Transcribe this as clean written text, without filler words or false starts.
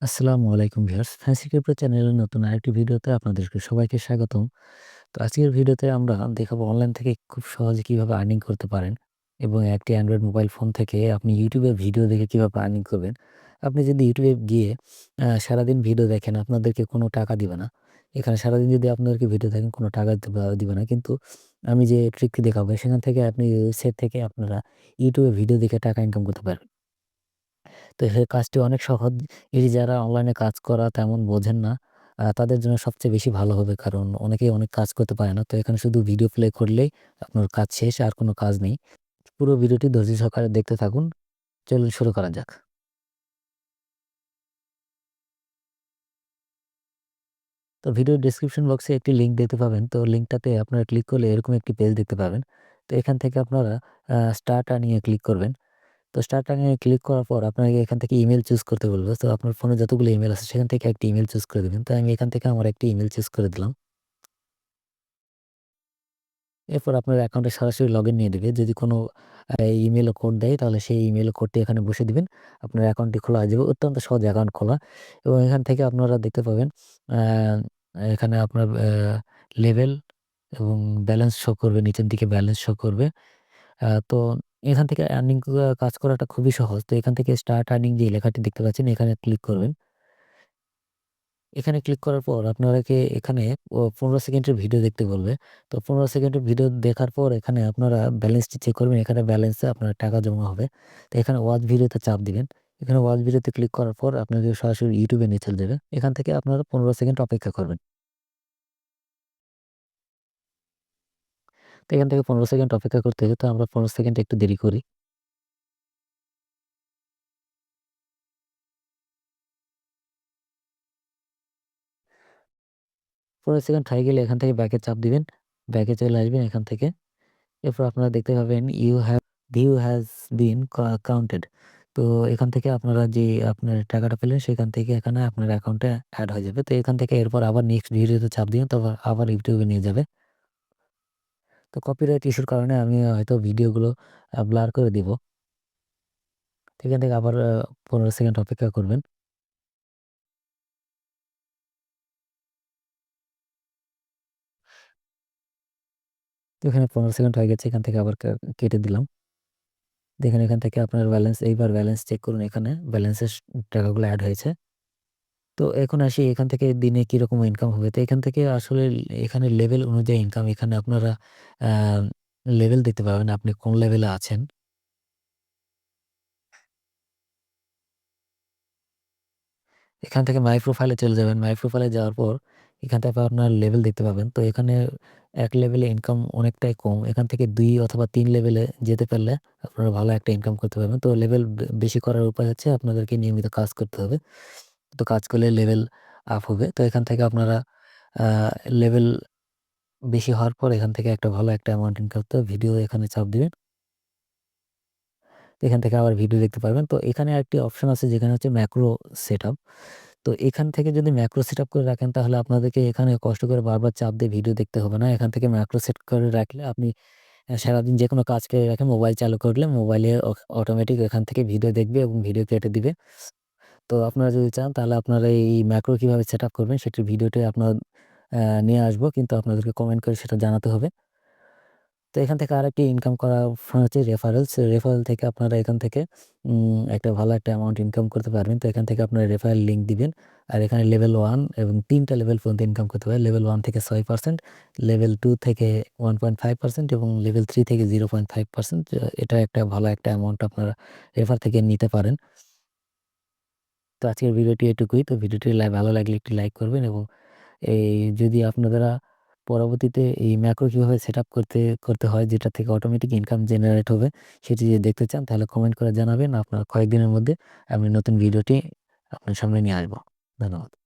আসসালামু আলাইকুম viewers. Fancy crypto চ্যানেলের নতুন আরেকটি ভিডিওতে আপনাদেরকে সবাইকে স্বাগতম। তো আজকের ভিডিওতে আমরা দেখাবো অনলাইন থেকে খুব সহজে কিভাবে আর্নিং করতে পারেন এবং একটি অ্যান্ড্রয়েড মোবাইল ফোন থেকে আপনি YouTube এ ভিডিও দেখে কিভাবে আর্নিং করবেন। আপনি যদি YouTube এ গিয়ে সারাদিন ভিডিও দেখেন আপনাদেরকে কোনো টাকা দিবে না। এখানে সারাদিন যদি আপনাদেরকে ভিডিও দেখেন কোনো টাকা দিবে না। কিন্তু আমি যে ট্রিকটি দেখাবো সেখান থেকে আপনি ওয়েবসাইট থেকে আপনারা YouTube এ ভিডিও দেখে টাকা ইনকাম করতে পারবেন। তো এই কাজটি অনেক সহজ। এটি যারা অনলাইনে কাজ করা তেমন বোঝেন না, তাদের জন্য সবচেয়ে বেশি ভালো হবে। কারণ অনেকেই অনেক কাজ করতে পারে না। তো এখানে শুধু ভিডিও প্লে করলেই আপনার কাজ শেষ, আর কোনো কাজ নেই। পুরো ভিডিওটি ধৈর্য সহকারে দেখতে থাকুন। চলুন শুরু করা যাক। তো ভিডিওর ডেসক্রিপশন বক্সে একটি লিঙ্ক দেখতে পাবেন। তো লিঙ্কটাতে আপনারা ক্লিক করলে এরকম একটি পেজ দেখতে পাবেন। তো এখান থেকে আপনারা স্টার্ট আর্নিং এ ক্লিক করবেন। তো স্টার্ট আর্নিং এ ক্লিক করার পর আপনাকে এখান থেকে ইমেইল চুজ করতে বলবে। তো আপনার ফোনে যতগুলো ইমেইল আছে সেখান থেকে একটি ইমেইল চুজ করে দিবেন। তো আমি এখান থেকে আমার একটি ইমেইল চুজ করে দিলাম। এরপর আপনার অ্যাকাউন্টে সরাসরি লগইন নিয়ে দিবে। যদি কোনো ইমেইল কোড দেয় তাহলে সেই ইমেইল কোডটি এখানে বসিয়ে দিবেন। আপনার অ্যাকাউন্টটি খোলা হয়ে যাবে। অত্যন্ত সহজ অ্যাকাউন্ট খোলা এবং এখান থেকে আপনারা দেখতে পাবেন আ এখানে আপনার লেভেল এবং ব্যালেন্স শো করবে। নিচের দিকে ব্যালেন্স শো করবে। তো এখান থেকে আর্নিং কাজ করাটা খুবই সহজ। তো এখান থেকে স্টার্ট আর্নিং যে লেখাটি দেখতে পাচ্ছেন এখানে ক্লিক করবেন। এখানে ক্লিক করার পর আপনারাকে এখানে ১৫ সেকেন্ডের ভিডিও দেখতে বলবে। তো ১৫ সেকেন্ডের ভিডিও দেখার পর এখানে আপনারা ব্যালেন্সটি চেক করবেন। এখানে ব্যালেন্সে আপনার টাকা জমা হবে। তো এখানে ওয়াচ ভিডিওতে চাপ দিবেন। এখানে ওয়াচ ভিডিওতে ক্লিক করার পর আপনাকে সরাসরি YouTube এ নিয়ে চলে যাবে। এখান থেকে আপনারা ১৫ সেকেন্ড অপেক্ষা করবেন। তো এখান থেকে ১৫ সেকেন্ড অপেক্ষা করতে হবে। তো আমরা ১৫ সেকেন্ড একটু দেরি করি। ১৫ সেকেন্ড হয়ে গেলে এখান থেকে ব্যাকে চাপ দিবেন। ব্যাকে চলে আসবেন এখান থেকে। এরপর আপনারা দেখতে পাবেন ভিউ হ্যাজ বিন কাউন্টেড। তো এখান থেকে আপনারা যে আপনার টাকাটা পেলেন সেখান থেকে এখানে আপনার অ্যাকাউন্টে এড হয়ে যাবে। তো এখান থেকে এরপর আবার নেক্সট ভিডিওতে চাপ দিবেন, তারপর আবার YouTube এ নিয়ে যাবে। তো কপিরাইট ইস্যুর কারণে আমি হয়তো ভিডিওগুলো ব্লার করে দিব। তো এখান থেকে আবার ১৫ সেকেন্ড অপেক্ষা করবেন। তো এখানে ১৫ সেকেন্ড হয়ে গেছে। এখান থেকে আবার কেটে দিলাম। দেখেন এখান থেকে আপনার ব্যালেন্স, এইবার ব্যালেন্স চেক করুন, এখানে ব্যালেন্সের টাকাগুলো এড হয়েছে। তো এখন আসি এখান থেকে দিনে কিরকম ইনকাম হবে। তো এখান থেকে আসলে এখানে লেভেল অনুযায়ী ইনকাম, এখানে আপনারা আ লেভেল দেখতে পাবেন আপনি কোন লেভেলে আছেন। এখান থেকে মাই প্রোফাইলে চলে যাবেন। মাই প্রোফাইলে যাওয়ার পর এখান থেকে আপনার লেভেল দেখতে পাবেন। তো এখানে ১ লেভেলে ইনকাম অনেকটাই কম। এখান থেকে ২ অথবা ৩ লেভেলে যেতে পারলে আপনারা ভালো একটা ইনকাম করতে পারবেন। তো লেভেল বেশি করার উপায় হচ্ছে আপনাদেরকে নিয়মিত কাজ করতে হবে। তো কাজ করলে লেভেল আপ হবে। তো এখান থেকে আপনারা আ লেভেল বেশি হওয়ার পর এখান থেকে একটা ভালো একটা অ্যামাউন্ট ইনকাম করতে হবে। ভিডিও এখানে চাপ দিবেন। এখান থেকে আবার ভিডিও দেখতে পারবেন। তো এখানে আরেকটি অপশন আছে যেখানে হচ্ছে ম্যাক্রো সেটআপ। তো এখান থেকে যদি ম্যাক্রো সেটআপ করে রাখেন তাহলে আপনাদেরকে এখানে কষ্ট করে বারবার চাপ দিয়ে ভিডিও দেখতে হবে না। এখান থেকে ম্যাক্রো সেট করে রাখলে আপনি সারাদিন যেকোনো কাজ করে রাখেন, মোবাইল চালু করলে মোবাইলে অটোমেটিক এখান থেকে ভিডিও দেখবে এবং ভিডিও কেটে দিবে। তো আপনারা যদি চান তাহলে আপনারা এই ম্যাক্রো কিভাবে সেটআপ করবেন সেটির ভিডিওটি আপনার নিয়ে আসবো। কিন্তু আপনাদেরকে কমেন্ট করে সেটা জানাতে হবে। তো এখান থেকে আরেকটি ইনকাম করার অপশন হচ্ছে রেফারেলস। রেফারেল থেকে আপনারা এখান থেকে একটা ভালো একটা অ্যামাউন্ট ইনকাম করতে পারবেন। তো এখান থেকে আপনারা রেফারেল লিঙ্ক দিবেন। আর এখানে লেভেল 1 এবং ৩ টা লেভেল পর্যন্ত ইনকাম করতে পারেন। লেভেল 1 থেকে ৬%, লেভেল 2 থেকে 1.5% এবং লেভেল 3 থেকে 0.5%। এটা একটা ভালো একটা অ্যামাউন্ট আপনারা রেফার থেকে নিতে পারেন। তো আজকের ভিডিওটি এটুকুই। তো ভিডিওটি ভালো লাগলে একটি লাইক করবেন এবং এই যদি আপনারা পরবর্তীতে এই ম্যাক্রো কিভাবে সেটআপ করতে হয় যেটা থেকে অটোমেটিক ইনকাম জেনারেট হবে সেটি যদি দেখতে চান তাহলে কমেন্ট করে জানাবেন। আপনার কয়েকদিনের মধ্যে আমি নতুন ভিডিওটি আপনার সামনে নিয়ে আসবো। ধন্যবাদ।